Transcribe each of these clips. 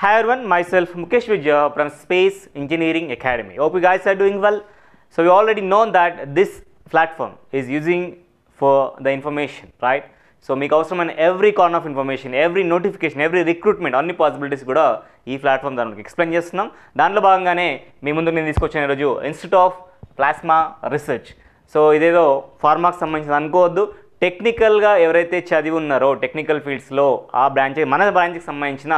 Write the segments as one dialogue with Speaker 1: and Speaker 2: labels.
Speaker 1: Hi everyone, myself Mukesh Vijay from Space Engineering Academy. Hope you guys are doing well. So we already know that this platform is using for the information, right? So మీకు అవసరమైన every corner of information, every notification, every recruitment, అన్ని possibilities కూడా ఈ platform దానికి explain చేస్తున్నాం. దాంట్లో భాగంగానే మీ ముందుకు నేను తీసుకొచ్చిన ఈరోజు institute of plasma research. So ఇదేదో ఫార్మాకి సంబంధించిన అనుకోవద్దు. టెక్నికల్గా ఎవరైతే చదివి ఉన్నారో టెక్నికల్ ఫీల్డ్స్లో ఆ బ్రాంచ్ మన బ్రాంచ్కి సంబంధించిన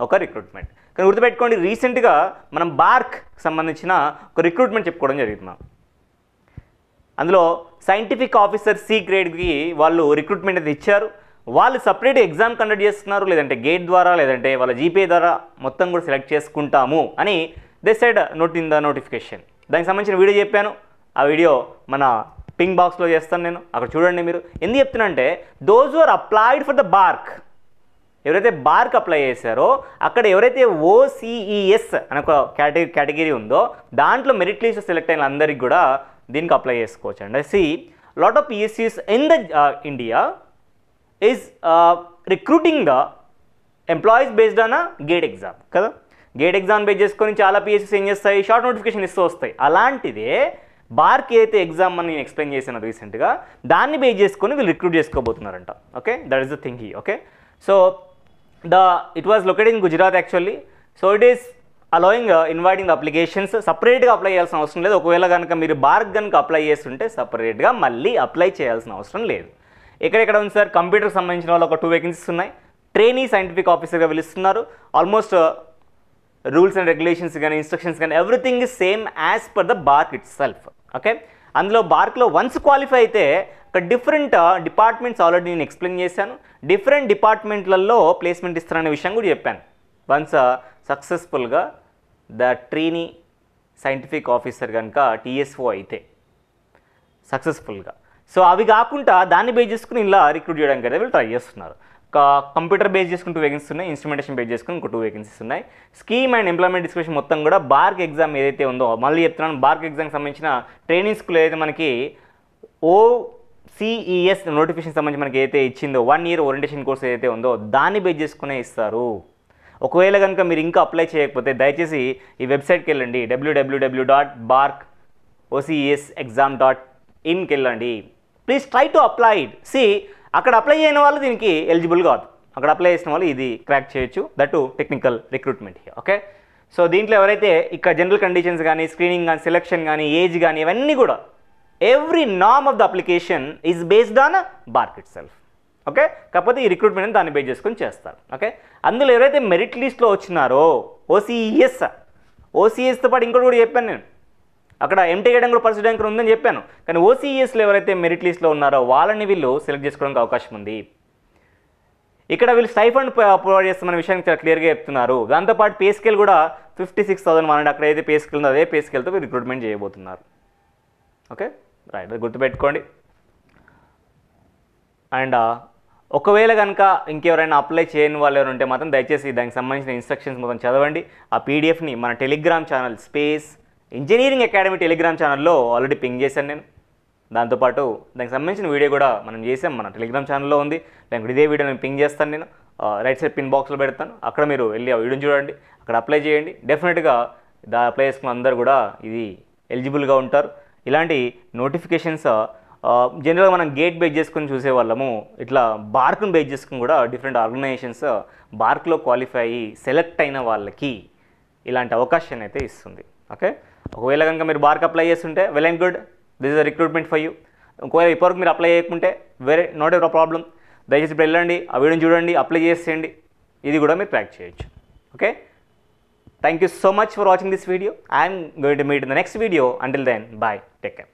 Speaker 1: ఒక రిక్రూట్మెంట్. కానీ గుర్తుపెట్టుకోండి, రీసెంట్గా మనం బార్క్ సంబంధించిన ఒక రిక్రూట్మెంట్ చెప్పుకోవడం జరిగింది. అందులో సైంటిఫిక్ ఆఫీసర్ సి గ్రేడ్కి వాళ్ళు రిక్రూట్మెంట్ అయితే ఇచ్చారు. వాళ్ళు సపరేట్ ఎగ్జామ్ కండక్ట్ చేస్తున్నారు, లేదంటే గేట్ ద్వారా లేదంటే వాళ్ళ జీపీఏ ద్వారా మొత్తం కూడా సెలెక్ట్ చేసుకుంటాము అని they said note in the notification. దానికి సంబంధించిన వీడియో చెప్పాను. ఆ వీడియో మన పింక్ బాక్స్లో చేస్తాను నేను, అక్కడ చూడండి. మీరు ఎందుకు చెప్తున్నా అంటే those are applied for the BARC, ఎవరైతే బార్క్ అప్లై చేశారో అక్కడ ఎవరైతే ఓసిఈఎస్ అనే ఒక కేటగిరీ ఉందో దాంట్లో మెరిట్ లిస్ట్ సెలెక్ట్ అయిన అందరికి కూడా దీనికి అప్లై చేసుకోవచ్చు అండి. సి లాట్ ఆఫ్ పిఎస్సిస్ in the India is recruiting the employees based on GATE exam కదా. గేట్ ఎగ్జామ్ బేస్ చేసుకొని చాలా పిఎస్సిస్ ఏం చేస్తాయి, షార్ట్ నోటిఫికేషన్ ఇస్తూ వస్తాయి. అలాంటిదే బార్క్ ఏదైతే ఎగ్జామ్ అని నేను ఎక్స్ప్లెయిన్ చేశాను రీసెంట్గా, దాన్ని బేస్ చేసుకొని వీళ్ళు రిక్రూట్ చేసుకోబోతున్నారంట. Okay, that is the thing he. Okay, so it was located in Gujarat actually. So it is allowing inviting the applications. సపరేట్గా అప్లై చేయాల్సిన అవసరం లేదు. ఒకవేళ కనుక మీరు బార్క్ కనుక అప్లై చేస్తుంటే సపరేట్గా మళ్ళీ అప్లై చేయాల్సిన అవసరం లేదు. ఎక్కడెక్కడ ఉంది సార్, కంప్యూటర్కి సంబంధించిన వాళ్ళు ఒక 2 వేకెన్సీస్ ఉన్నాయి. ట్రైనీ సైంటిఫిక్ ఆఫీసర్గా పిలుస్తున్నారు. ఆల్మోస్ట్ రూల్స్ అండ్ రెగ్యులేషన్స్ కానీ ఇన్స్ట్రక్షన్స్ కానీ everything is same as per the BARC it self. Okay, అందులో బార్క్లో వన్స్ క్వాలిఫై అయితే ఒక డిఫరెంట్ డిపార్ట్మెంట్స్ ఆల్రెడీ నేను ఎక్స్ప్లెయిన్ చేశాను. డిఫరెంట్ డిపార్ట్మెంట్లలో ప్లేస్మెంట్ ఇస్తారనే విషయం కూడా చెప్పాను. వన్స్ సక్సెస్ఫుల్గా ద ట్రైనీ సైంటిఫిక్ ఆఫీసర్ కనుక టీఎస్ఓ అయితే సక్సెస్ఫుల్గా. సో అవి కాకుండా దాన్ని బేస్ చేసుకుని ఇలా రిక్రూట్ చేయడానికి అయితే వీళ్ళు ట్రై చేస్తున్నారు. కంప్యూటర్ బేస్ చేసుకుని 2 వేకెన్సీస్ ఉన్నాయి, ఇన్స్ట్రుమెంటేషన్ బేస్ చేసుకుని ఇంకో 2 వేకెన్సీస్ ఉన్నాయి. స్కీమ్ అండ్ ఎంప్లాయ్మెంట్ డిస్క్రిప్షన్ మొత్తం కూడా బార్క్ ఎగ్జామ్ ఏదైతే ఉందో, మళ్ళీ చెప్తున్నాను, బార్క్ ఎగ్జామ్కి సంబంధించిన ట్రైనింగ్ స్కూల్ ఏదైతే మనకి ఓసిఈఎస్ నోటిఫికేషన్ సంబంధించి మనకి ఏదైతే ఇచ్చిందో 1 year ఓరియంటేషన్ కోర్స్ ఏదైతే ఉందో దాన్ని బేస్ చేసుకునే ఇస్తారు. ఒకవేళ కనుక మీరు ఇంకా అప్లై చేయకపోతే దయచేసి ఈ వెబ్సైట్కి వెళ్ళండి, www.barkoceesexam.in వెళ్ళండి. Please try to apply it. See అక్కడ అప్లై చేయని వాళ్ళు దీనికి ఎలిజిబుల్ కాదు, అక్కడ అప్లై చేసిన వాళ్ళు ఇది క్రాక్ చేయొచ్చు. That to technical recruitment. Okay, so దీంట్లో ఎవరైతే ఇక్కడ జనరల్ కండిషన్స్ కానీ స్క్రీనింగ్ కానీ సెలెక్షన్ కానీ ఏజ్ కానీ ఇవన్నీ కూడా every norm of the application is based on BARC it self. Okay, కాకపోతే ఈ రిక్రూట్మెంట్ దాన్ని బేస్ చేసుకొని చేస్తారు. ఓకే, అందులో ఎవరైతే మెరిట్ లిస్ట్లో వచ్చినారో ఓసీఎస్తో పాటు ఇంకోటి కూడా చెప్పాను నేను, అక్కడ ఎంటెక్ చేయడం కూడా పర్సెంట్ ర్యాంకర్ ఉందని చెప్పాను. కానీ ఓసీఎస్లో ఎవరైతే మెరిట్ లిస్ట్లో ఉన్నారో వాళ్ళని వీళ్ళు సెలెక్ట్ చేసుకోవడానికి అవకాశం ఉంది. ఇక్కడ వీళ్ళు స్టైఫండ్ ప్రొవైడ్ చేస్తామనే విషయాన్ని చాలా క్లియర్గా చెప్తున్నారు. దాంతోపాటు పే స్కేల్ కూడా 56,000 అక్కడ ఏదైతే పే స్కేల్ ఉందో అదే పే స్కేల్తో వీళ్ళు రిక్రూట్మెంట్ చేయబోతున్నారు. ఓకే, రైట్, అది గుర్తుపెట్టుకోండి. అండ్ ఒకవేళ కనుక ఇంకెవరైనా అప్లై చేయని వాళ్ళు ఎవరు ఉంటే మాత్రం దయచేసి దానికి సంబంధించిన ఇన్స్ట్రక్షన్స్ మొత్తం చదవండి. ఆ పీడిఎఫ్ని మన Telegram channel space engineering academy Telegram ఛానల్లో ఆల్రెడీ పింగ్ చేశాను నేను. దాంతోపాటు దానికి సంబంధించిన వీడియో కూడా మనం చేసాం, మన టెలిగ్రామ్ ఛానల్లో ఉంది. లేకపోతే ఇదే వీడియో నేను పింగ్ చేస్తాను, నేను రైట్ సైడ్ పిన్ బాక్స్లో పెడతాను. అక్కడ మీరు వెళ్ళి ఆ వీడియోని చూడండి, అక్కడ అప్లై చేయండి. డెఫినెట్గా అప్లై చేసుకున్న అందరూ కూడా ఇది ఎలిజిబుల్గా ఉంటారు. ఇలాంటి నోటిఫికేషన్స్ జనరల్గా మనం గేట్ బేస్ చేసుకొని చూసేవాళ్ళము, ఇట్లా బార్క్ను బేస్ చేసుకుని కూడా డిఫరెంట్ ఆర్గనైజేషన్స్ బార్క్లో క్వాలిఫై అయ్యి సెలెక్ట్ అయిన వాళ్ళకి ఇలాంటి అవకాశాన్ని అయితే ఇస్తుంది. ఓకే, ఒకవేళ కనుక మీరు బార్క్ అప్లై చేస్తుంటే well and good, this is a recruitment for you. ఒకవేళ ఇప్పటివరకు మీరు అప్లై చేయకుంటే నాట్ ఎవర్ ప్రాబ్లం. దయచేసి ఇప్పుడు వెళ్ళండి, ఆ వీడియోని చూడండి, అప్లై చేసేయండి. ఇది కూడా మీరు ట్రాక్ చేయొచ్చు. Okay, thank you so much for watching this video. I am going to meet in the next video. Until then, bye. Take care.